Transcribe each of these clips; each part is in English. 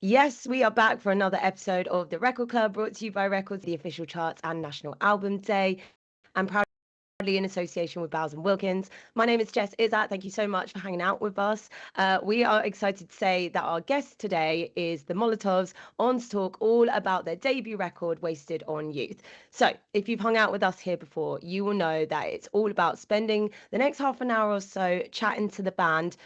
Yes, we are back for another episode of the Record Club, brought to you by Records, the official charts and National Album Day, and proudly in association with Bowers Wilkins. My name is Jess Izzat. Thank you so much for hanging out with us. We are excited to say that our guest today is the Molotovs, on to talk all about their debut record, Wasted on Youth. So, if you've hung out with us here before, you will know that it's all about spending the next half an hour or so chatting to the band,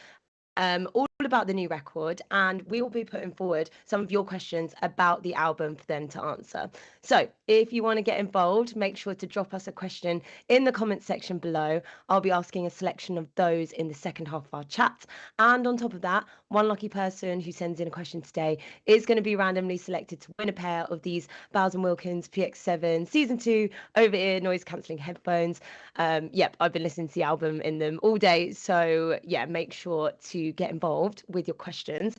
all about the new record, and we will be putting forward some of your questions about the album for them to answer. So if you want to get involved, make sure to drop us a question in the comments section below. I'll be asking a selection of those in the second half of our chat, and on top of that, one lucky person who sends in a question today is going to be randomly selected to win a pair of these Bowers Wilkins PX7 Season 2 over-ear noise cancelling headphones. Yep, I've been listening to the album in them all day, so yeah, make sure to get involved with your questions.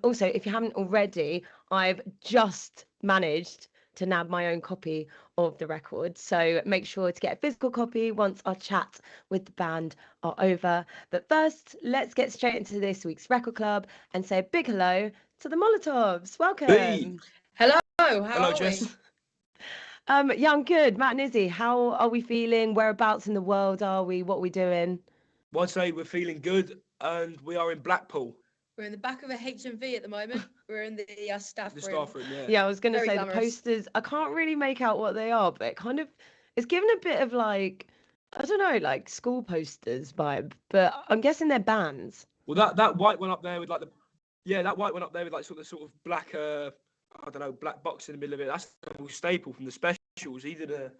Also, if you haven't already, I've just managed to nab my own copy of the record, so make sure to get a physical copy once our chat with the band are over. But first, let's get straight into this week's Record Club and say a big hello to the Molotovs. Welcome. Hey. Hello, how Hello, are Jess. we? Yeah, I'm good. Matt and Izzy, how are we feeling? Whereabouts in the world are we? What are we doing? Well, I'd say we're feeling good, and we are in Blackpool. We're in the back of a HMV at the moment. We're in the staff The room. staff room, yeah. Yeah, I was going to Very say glamorous. the posters, I can't really make out what they are, but it's given a bit of like, I don't know, like school posters vibe, but I'm guessing they're bands. Well, that white one up there with like that white one up there with like sort of black, I don't know, black box in the middle of it. That's a staple from the specials. He did a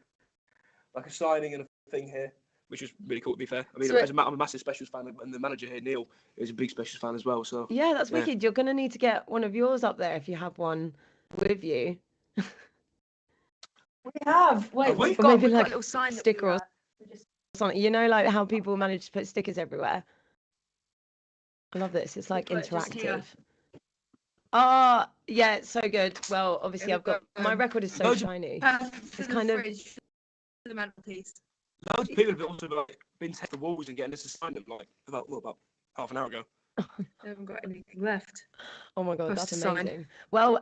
signing and a thing here, which was really cool, to be fair. I mean, I'm a massive specials fan, and the manager here, Neil, is a big specials fan as well. So Yeah, that's wicked. You're going to need to get one of yours up there if you have one with you. We have. Wait, we? we've Or got, maybe we've like got a little sign sticker or something. You know, like how people manage to put stickers everywhere. I love this. It's like interactive. Yeah, it's so good. Well, obviously, I've got my record is so shiny. It's kind of the mantelpiece. Loads of people have also been to the walls and getting us to sign them like about half an hour ago. They haven't got anything left. Oh my God, That's that's a sign. amazing. Well,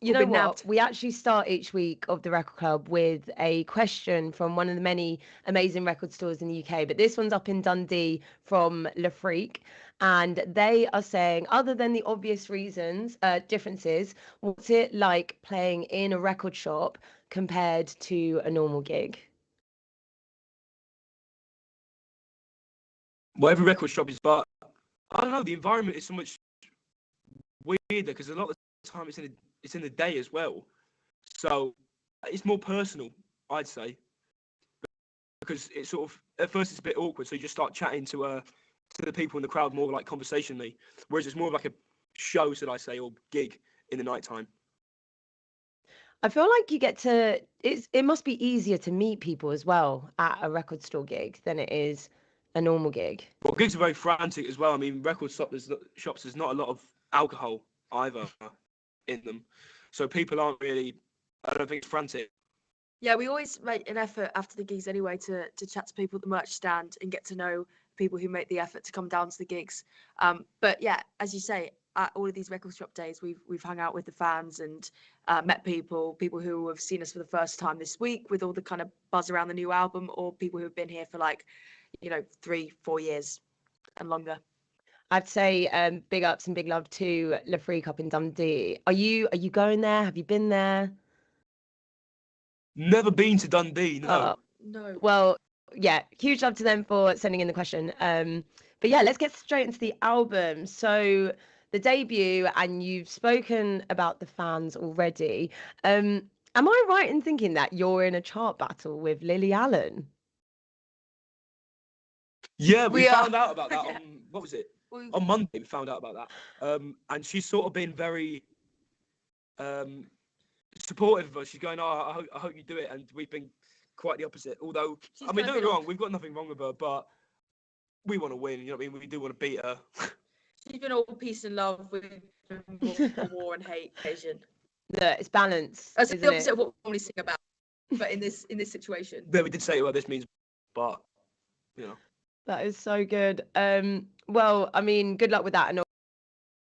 you know been what? nabbed. We actually start each week of the Record Club with a question from one of the many amazing record stores in the UK, but this one's up in Dundee from Le Freak, and they are saying, other than the obvious differences, what's it like playing in a record shop compared to a normal gig? Well, every record shop is, but I don't know. The environment is so much weirder because a lot of the time it's in the day as well, so it's more personal, I'd say, because it's sort of at first it's a bit awkward, so you just start chatting to the people in the crowd more like conversationally, whereas it's more like a show, should I say, or gig in the nighttime. I feel like you get to it must be easier to meet people as well at a record store gig than it is a normal gig. Well, gigs are very frantic as well. I mean, record shops, there's not a lot of alcohol either in them, so people aren't really. I don't think it's frantic. Yeah, we always make an effort after the gigs anyway to chat to people at the merch stand and get to know people who make the effort to come down to the gigs. But yeah, as you say, at all of these record shop days, we've hung out with the fans and met people who have seen us for the first time this week with all the kind of buzz around the new album, or people who have been here for like, 3-4 years and longer. I'd say big ups and big love to Le Freak up in Dundee. Are you going there? Have you been there? Never been to Dundee, no. No. Well, yeah, huge love to them for sending in the question. But yeah, let's get straight into the album. So the debut, and you've spoken about the fans already. Am I right in thinking that you're in a chart battle with Lily Allen? Yeah, we found out about that on, what was it? On Monday, we found out about that. And she's sort of been very supportive of us. She's going, I hope you do it. And we've been quite the opposite. Although, don't get me wrong, we've got nothing wrong with her, but we want to win. You know what I mean? We do want to beat her. She's been all peace and love with war and hate occasion. Yeah, it's balance. That's the opposite of what we normally sing about. But in this situation. Yeah, we did say what this means, but That is so good. Well, I mean, good luck with that, and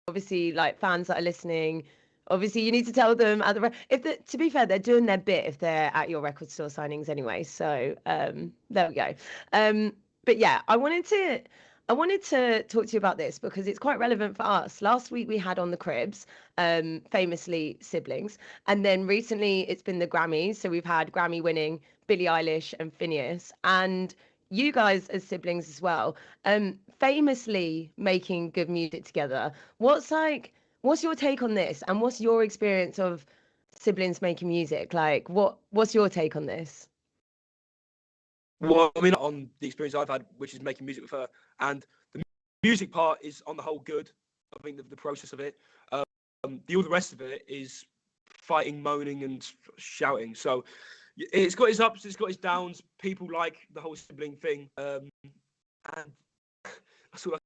obviously, like fans that are listening, obviously you need to tell them at the to be fair, they're doing their bit if they're at your record store signings anyway. So there we go. But yeah, I wanted to talk to you about this because it's quite relevant for us. Last week we had on the Cribs, famously siblings, and then recently it's been the Grammys. So we've had Grammy winning Billie Eilish and Phineas, and you guys as siblings as well, famously making good music together. What's your take on this, and what's your experience of siblings making music? Like, what's your take on this? Well, I mean, on the experience I've had, which is making music with her, and the music part is on the whole good. I think the process of it, all the rest of it is fighting, moaning, and shouting. So it's got its ups, it's got its downs. People like the whole sibling thing, and that's all.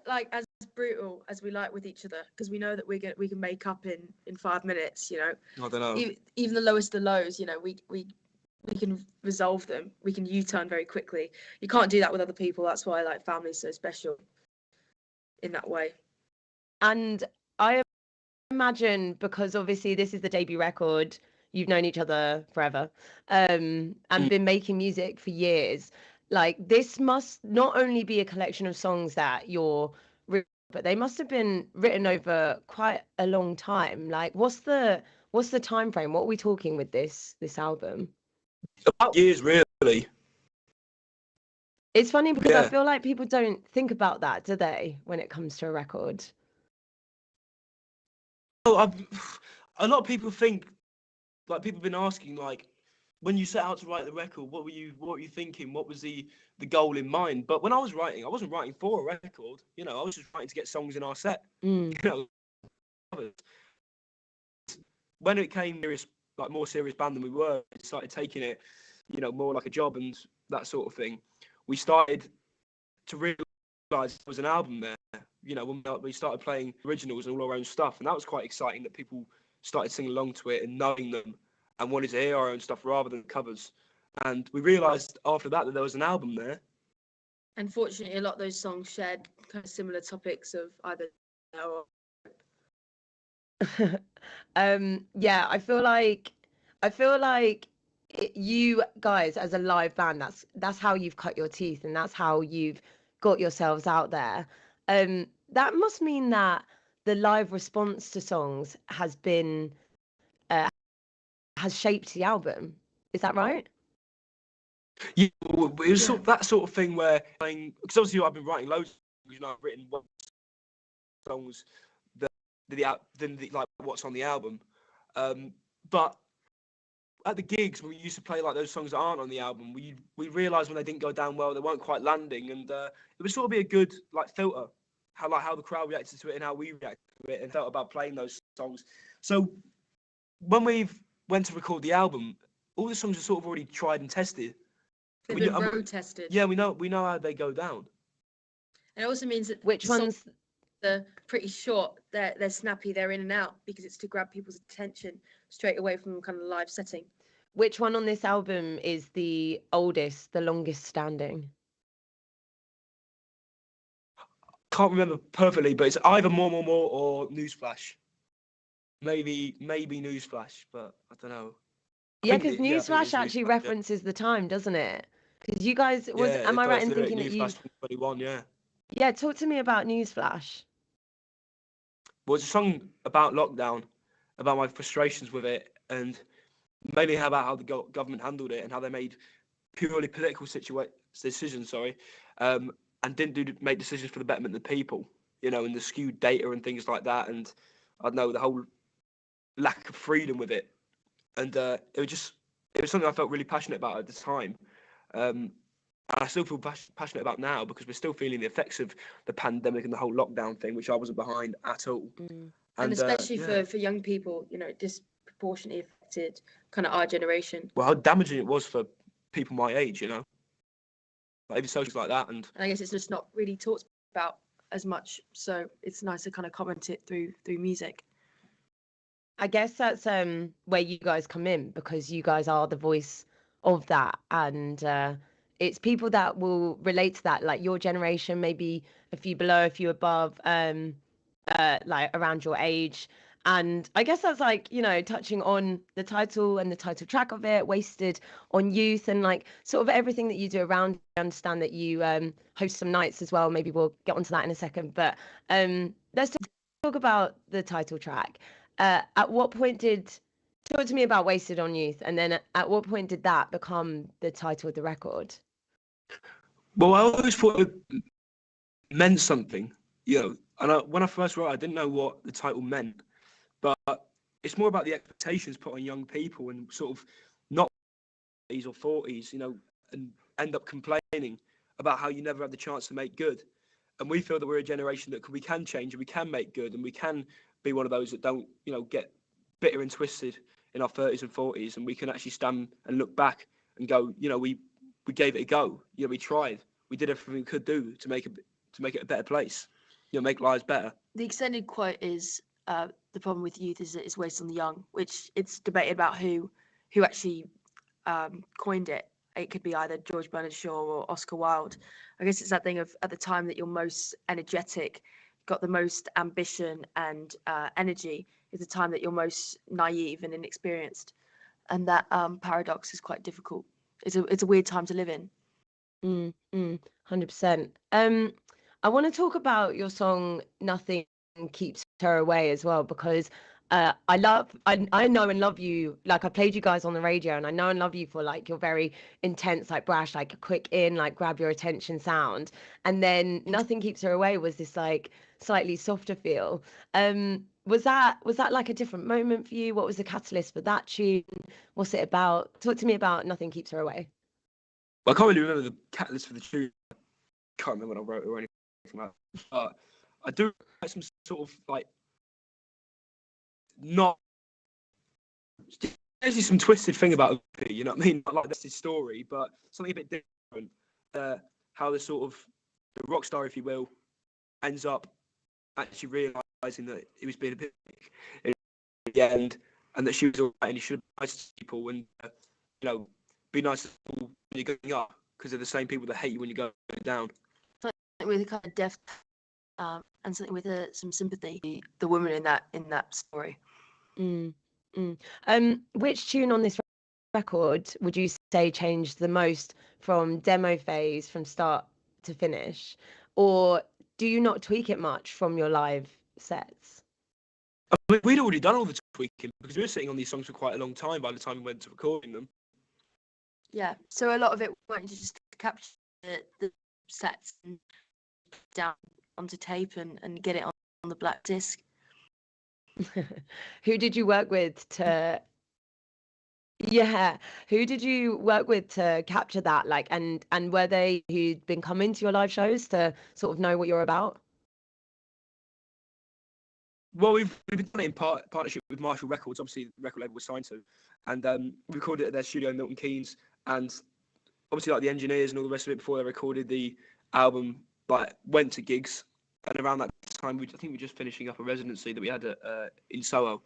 Like as brutal as we like with each other, because we know that we can make up in 5 minutes. You know, I don't know. Even the lowest of the lows, you know, we can resolve them. We can U-turn very quickly. You can't do that with other people. That's why like family's so special in that way. And I imagine, because obviously this is the debut record, you've known each other forever, and been making music for years. Like, this must not only be a collection of songs that you're but they must have been written over quite a long time. Like, what's the time frame? What are we talking with this album? About years, really. It's funny because I Yeah. feel like people don't think about that, do they, when it comes to a record? Oh, a lot of people think, like, people have been asking, like, when you set out to write the record, what were you thinking? What was the goal in mind? But when I was writing, I wasn't writing for a record. You know, I was just writing to get songs in our set. You know, when it came more serious band than we were, we started taking it, you know, more like a job and that sort of thing. We started to realise there was an album there. You know, when we started playing originals and all our own stuff, and that was quite exciting that people started singing along to it and knowing them and wanted to hear our own stuff rather than covers. And we realised after that there was an album there. Unfortunately, a lot of those songs shared kind of similar topics of either or. Yeah, I feel like you guys as a live band, that's how you've cut your teeth, and that's how you've got yourselves out there. That must mean that the live response to songs has been has shaped the album. Is that right? Yeah, it was sort of that sort of thing where, because obviously I've been writing loads. You know, I've written songs like what's on the album, but at the gigs when we used to play like those songs that aren't on the album, we realised when they didn't go down well, they weren't quite landing, and it would sort of be a good like filter, how the crowd reacted to it and how we reacted to it and felt about playing those songs. So when we went to record the album, all the songs are sort of already tried and tested. They've been road tested. Yeah, we know how they go down. And it also means that Which ones? They're pretty short. They're snappy. They're in and out because it's to grab people's attention straight away from kind of the live setting. Which one on this album is the oldest, the longest standing? Can't remember perfectly, but it's either More or Newsflash. Maybe Newsflash, but I don't know. Yeah, because Newsflash actually references the time, doesn't it? Because you guys am I right in thinking that you? Newsflash 21, yeah. Yeah, talk to me about Newsflash. Well, it's a song about lockdown, about my frustrations with it, and mainly about how the government handled it and how they made purely political decisions, and didn't make decisions for the betterment of the people, you know, and the skewed data and things like that, and I don't know, the whole lack of freedom with it, and it was something I felt really passionate about at the time, and I still feel passionate about now because we're still feeling the effects of the pandemic and the whole lockdown thing, which I wasn't behind at all. And especially for young people, you know, disproportionately affected kind of our generation. Well, how damaging it was for people my age, you know, like even socials like that, and I guess it's just not really talked about as much, so it's nice to kind of comment it through music. I guess that's where you guys come in, because you guys are the voice of that, and it's people that will relate to that, like your generation, maybe a few below, a few above, like around your age. And I guess that's like, touching on the title and the title track of it, Wasted on Youth, and like sort of everything that you do around. I understand that you host some nights as well. Maybe we'll get onto that in a second. But let's talk about the title track. At what point talk to me about Wasted on Youth, and then at what point did that become the title of the record? Well, I always thought it meant something, And when I first wrote it, I didn't know what the title meant. But it's more about the expectations put on young people and sort of not 30s or 40s, and end up complaining about how you never had the chance to make good. And we feel that we're a generation that we can change and we can make good and we can be one of those that don't, get bitter and twisted in our 30s and 40s, and we can actually stand and look back and go, we gave it a go. We tried. We did everything we could do to make it a better place. Make lives better. The extended quote is the problem with youth is that it's wasted on the young, which it's debated about who actually coined it. It could be either George Bernard Shaw or Oscar Wilde. I guess it's that thing of at the time that you're most energetic, got the most ambition and energy, is the time that you're most naive and inexperienced, and that paradox is quite difficult. It's a weird time to live in. 100%. I want to talk about your song "Nothing Keeps Her Away" as well, because I know and love you. Like, I played you guys on the radio, and I know and love you for like your very intense, like brash, like quick in, like grab your attention sound. And then "Nothing Keeps Her Away" was this like slightly softer feel. Was that like a different moment for you? What was the catalyst for that tune? What's it about? Talk to me about "Nothing Keeps Her Away." Well, I can't really remember the catalyst for the tune. Can't remember when I wrote it or anything like that. But I do like some sort of like not actually some twisted thing about it, you know what I mean? Not like that's his story, but something a bit different. How the sort of the rock star, if you will, ends up actually realizing that he was being a bit in the end, and that she was all right, and he should be nice to people, and be nice to people when you're going up, because they're the same people that hate you when you're going down. With a kind of depth, and something with some sympathy. The woman in that story. Which tune on this record would you say changed the most from demo phase, from start to finish, or do you not tweak it much from your live sets? I mean, we'd already done all the tweaking because we were sitting on these songs for quite a long time by the time we went to recording them. Yeah, so a lot of it went to just capture the sets and down onto tape and get it on the black disc. Who did you work with to capture that, like, and were they who'd been coming to your live shows to sort of know what you're about? Well, we've been doing it in partnership with Marshall Records, obviously the record label was signed to, and we recorded it at their studio in Milton Keynes, and obviously like the engineers and all the rest of it before they recorded the album like went to gigs, and around that time I think we were just finishing up a residency that we had in Soho,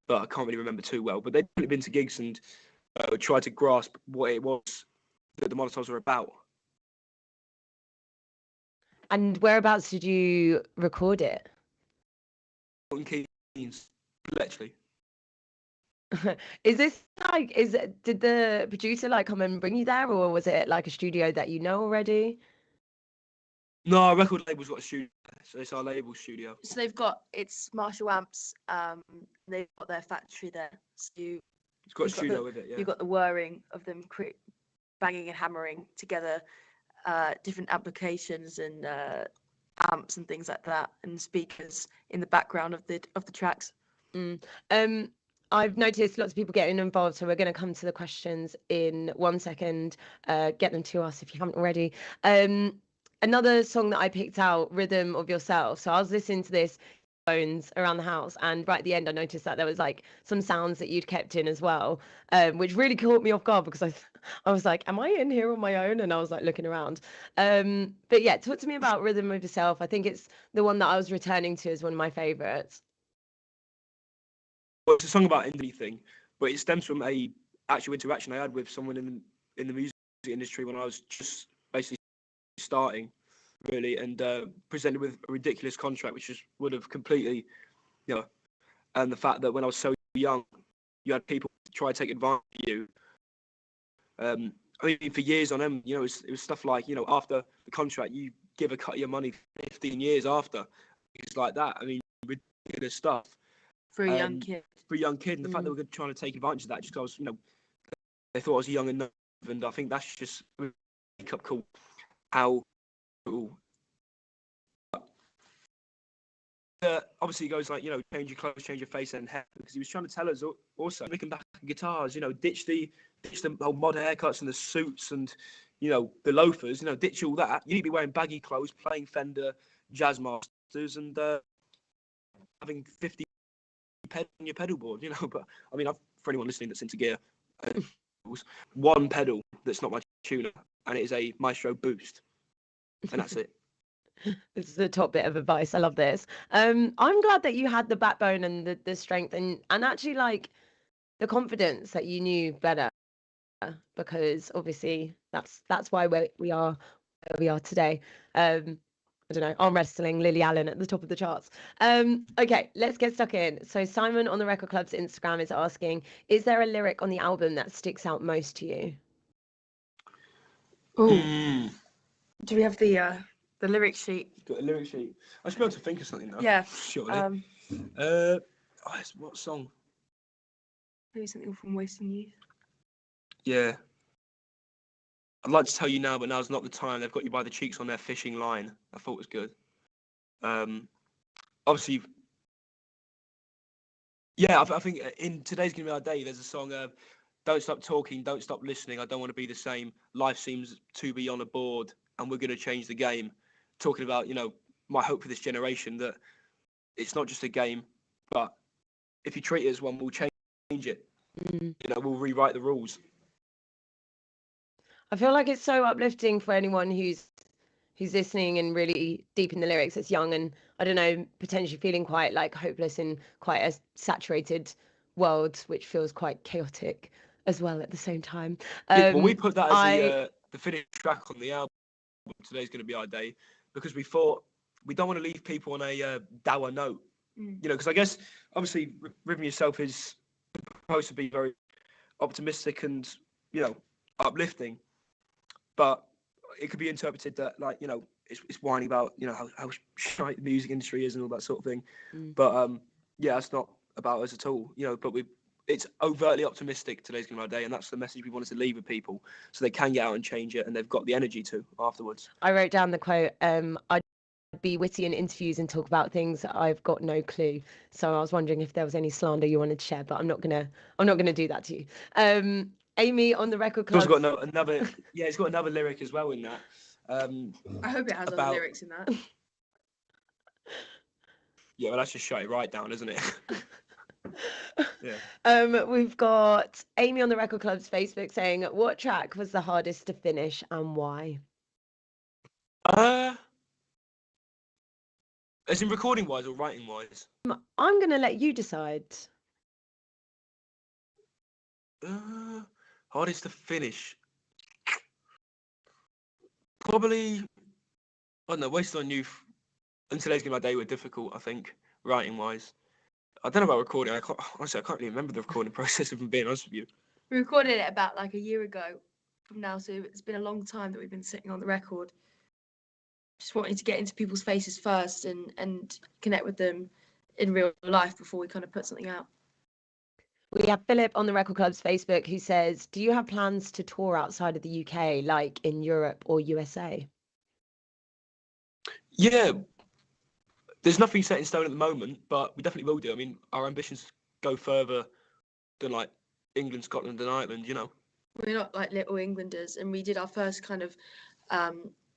but I can't really remember too well, but they'd been to gigs and tried to grasp what it was that the Molotovs were about. And whereabouts did you record it? Milton Keynes, literally. Is this like, did the producer like come and bring you there, or was it like a studio that you know already? No, our record label's got a studio, so it's our label studio. So it's Marshall Amps. They've got their factory there. So It's got a studio with it, yeah. You've got the whirring of them banging and hammering together different applications and amps and things like that, and speakers in the background of the tracks. I've noticed lots of people getting involved, so we're going to come to the questions in 1 second. Get them to us if you haven't already. Another song that I picked out, Rhythm of Yourself. So I was listening to this phones around the house, and right at the end I noticed that there was like some sounds that you'd kept in as well, which really caught me off guard because I was like, am I in here on my own? And I was like looking around. But yeah, talk to me about Rhythm of Yourself. I think it's the one that I was returning to as one of my favorites. Well, it's a song about anything, but it stems from a actual interaction I had with someone in the music industry when I was just basically starting. really, and presented with a ridiculous contract, which would have completely, and the fact that when I was so young, you had people try to take advantage of you. I mean, for years on end, it was stuff like, after the contract, you give a cut of your money 15 years after. It's like that. I mean, ridiculous stuff. For a young kid. For a young kid, and the fact that we're trying to take advantage of that just because, they thought I was young and naive, and I think that's just a wake-up call. How obviously he goes like, change your clothes, change your face and hair, because he was trying to tell us also, making back guitars, ditch the whole mod haircuts and the suits and, the loafers, ditch all that. You need to be wearing baggy clothes, playing Fender Jazz Masters and having 50 pedals on your pedal board, But I mean, for anyone listening that's into gear, one pedal that's not my tuner, and it is a Maestro Boost, and that's it. This is the top bit of advice. I love this. I'm glad that you had the backbone and the strength and actually like the confidence that you knew better, because obviously that's why we are where we are today. I don't know, arm wrestling Lily Allen at the top of the charts. Okay, let's get stuck in. So Simon on the Record Club's Instagram is asking, is there a lyric on the album that sticks out most to you? Oh, do we have the lyric sheet? Got a lyric sheet. I should be able to think of something now. Yeah. Surely. What song? Maybe something from Wasting Youth. Yeah. I'd like to tell you now, but now's not the time. They've got you by the cheeks on their fishing line. I thought it was good. Obviously, yeah, I think in Today's Gonna Be Our Day, there's a song, don't stop talking, don't stop listening, I don't want to be the same. Life seems to be on a board, and we're going to change the game. Talking about, my hope for this generation, that it's not just a game, but if you treat it as one, we'll change it. We'll rewrite the rules. I feel like it's so uplifting for anyone who's listening and really deep in the lyrics, that's young and, I don't know, potentially feeling quite like hopeless in quite a saturated world, which feels quite chaotic as well at the same time. Well, we put that as the finished track on the album, Today's Going to Be Our Day, because we thought we don't want to leave people on a dour note. Because I guess, obviously, Rhythm Yourself is supposed to be very optimistic and, uplifting. But it could be interpreted that, like, it's whining about, how shite the music industry is and all that sort of thing. But, that's not about us at all, but it's overtly optimistic, Today's Gonna Be Our Day, and that's the message we wanted to leave with people, so they can get out and change it, and they've got the energy to afterwards. I wrote down the quote, I'd be witty in interviews and talk about things that I've got no clue. So I was wondering if there was any slander you wanted to share, but I'm not gonna do that to you. Amy on the Record Club. It's got another it's got another lyric as well in that. I hope it has other lyrics in that. Yeah, well, that's just shut it right down, isn't it? Yeah. We've got Amy on the Record Club's Facebook saying, what track was the hardest to finish and why? As in recording wise or writing wise? I'm gonna let you decide. Hardest to finish. Probably, I don't know, Wasted on Youth and Today's Gonna Be My Day were difficult, I think, writing wise. I don't know about recording. Honestly, I can't really remember the recording process, if I'm being honest with you. We recorded it about like a year ago from now, so it's been a long time that we've been sitting on the record. Just wanting to get into people's faces first and connect with them in real life before we kind of put something out. We have Philip on the Record Club's Facebook who says, do you have plans to tour outside of the UK, like in Europe or USA? Yeah, there's nothing set in stone at the moment, but we definitely will do. I mean, our ambitions go further than like England, Scotland and Ireland, We're not like little Englanders, and we did our first kind of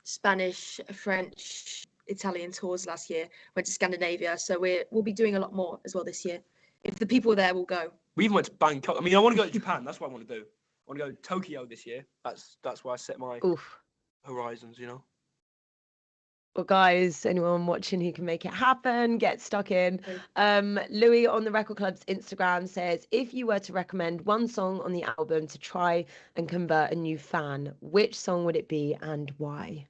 Spanish, French, Italian tours last year, went to Scandinavia, so we'll be doing a lot more as well this year. If the people are there, we'll go. We even went to Bangkok. I mean, I want to go to Japan. That's what I want to do. I want to go to Tokyo this year. That's where I set my horizons, Well, guys, anyone watching who can make it happen, get stuck in. Louis on the Record Club's Instagram says, if you were to recommend one song on the album to try and convert a new fan, which song would it be and why?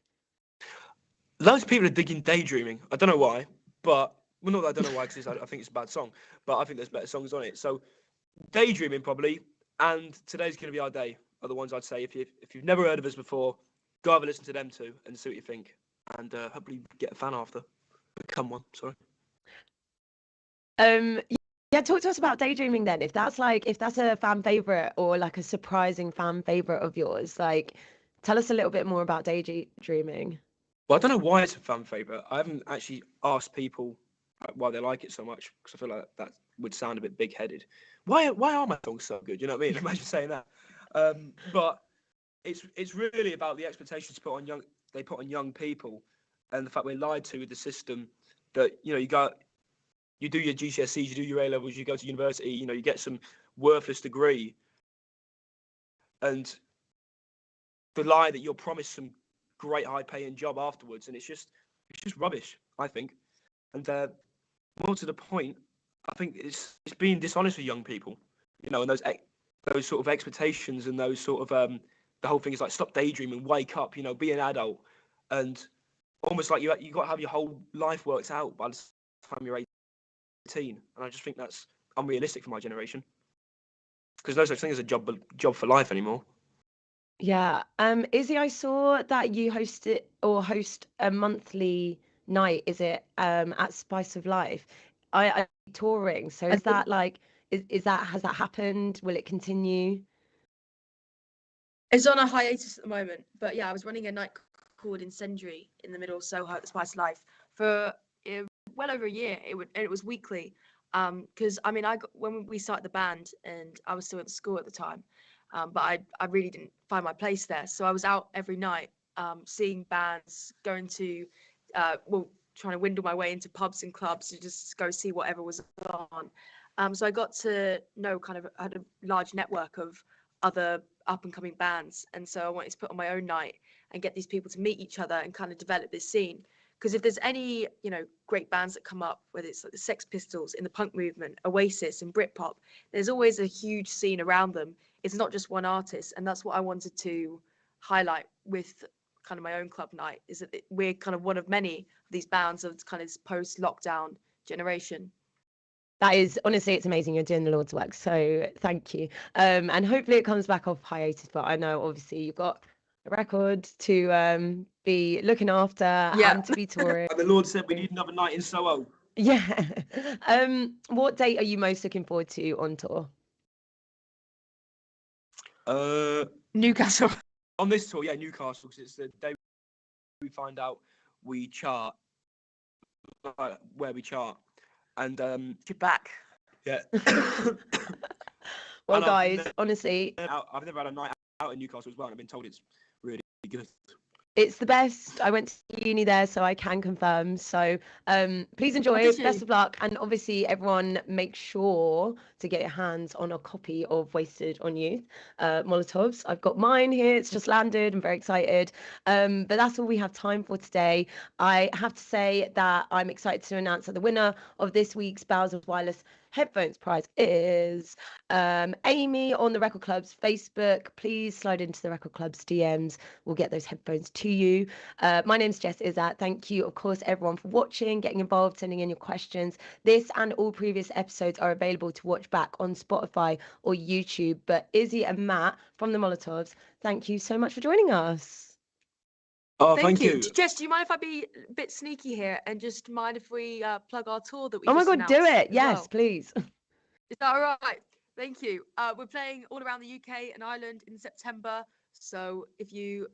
Loads of people are digging Daydreaming. I don't know why, but well, not that I don't know why, because I think it's a bad song, but I think there's better songs on it. So Daydreaming probably, and Today's Gonna Be Our Day are the ones I'd say. If you've never heard of us before, go have a listen to them too and see what you think, and hopefully get a fan after. Become one. Sorry. Yeah, talk to us about Daydreaming then. If that's a fan favorite or like a surprising fan favorite of yours, like tell us a little bit more about Daydreaming. Well, I don't know why it's a fan favorite. I haven't actually asked people why they like it so much, because I feel like that would sound a bit big-headed. Why are my songs so good? You know what I mean? Imagine saying that. But it's really about the expectations they put on young people, and the fact we're lied to with the system. That you do your GCSEs, you do your A levels, you go to university, you get some worthless degree, and the lie that you're promised some great high-paying job afterwards, and it's just rubbish, I think. And more to the point, I think it's being dishonest with young people, and those sort of expectations and those sort of the whole thing is like stop daydreaming, wake up, be an adult, and almost like you got to have your whole life worked out by the time you're 18. And I just think that's unrealistic for my generation, because no such thing as a job for life anymore. Yeah. Izzy, I saw that you host a monthly night, is it, at Spice of Life? I'm touring, so is that like has that happened? Will it continue? It's on a hiatus at the moment, but yeah, I was running a night called Incendiary in the middle of Soho at the Spice of Life for well over a year. It was weekly, because I mean, when we started the band, and I was still at the school at the time, but I really didn't find my place there, so I was out every night, seeing bands, going to, trying to windle my way into pubs and clubs to just go see whatever was on. So I got to know I had a large network of other up and coming bands, and so I wanted to put on my own night and get these people to meet each other and kind of develop this scene. Because if there's any great bands that come up, whether it's like the Sex Pistols in the punk movement, Oasis and Britpop, there's always a huge scene around them. It's not just one artist, and that's what I wanted to highlight with kind of my own club night, is that we're kind of one of many of these bands of kind of post-lockdown generation. That is, honestly, it's amazing. You're doing the Lord's work, so thank you. And hopefully it comes back off hiatus. But I know, obviously, you've got a record to be looking after and to be touring. And the Lord said we need another night in Soho. Yeah. What date are you most looking forward to on tour? Newcastle. On this tour, yeah, Newcastle, because it's the day we find out we chart, where we chart. And you're back. Yeah. Well, guys, honestly, I've never had a night out in Newcastle as well, and I've been told it's really good. It's the best. I went to uni there, so I can confirm. So please enjoy it. Best of luck. And obviously, everyone make sure to get your hands on a copy of Wasted on Youth, Molotovs. I've got mine here. It's just landed. I'm very excited. But that's all we have time for today. I have to say that I'm excited to announce that the winner of this week's Bowers Wireless Headphones prize is Amy on the Record Club's Facebook. Please slide into the Record Club's DMs. We'll get those headphones to you. My name's Jess Izzat. Thank you, of course, everyone for watching, getting involved, sending in your questions. This and all previous episodes are available to watch back on Spotify or YouTube. But Izzy and Matt from the Molotovs, thank you so much for joining us. Oh, thank you. Jess, do you mind if I be a bit sneaky here and just mind if we plug our tour that we Oh my just God, do it. Yes, well? please. Is that all right? Thank you. We're playing all around the UK and Ireland in September. So if you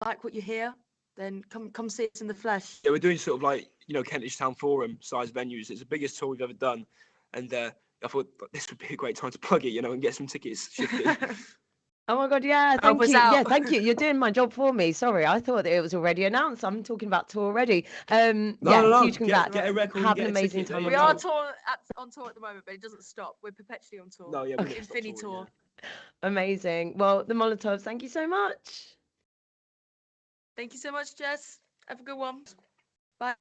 like what you hear, then come see us in the flesh. Yeah, we're doing sort of like, Kentish Town Forum size venues. It's the biggest tour we've ever done. And I thought this would be a great time to plug it, and get some tickets shifted. Oh my God, yeah, thank you. Yeah, thank you. You're doing my job for me. Sorry, I thought that it was already announced. I'm talking about tour already. No. Huge congrats. Get a record. Have an amazing time. We are on tour at the moment, but it doesn't stop. We're perpetually on tour. No, yeah, we're Infinity tour. Yeah. Amazing. Well, the Molotovs, thank you so much. Thank you so much, Jess. Have a good one. Bye.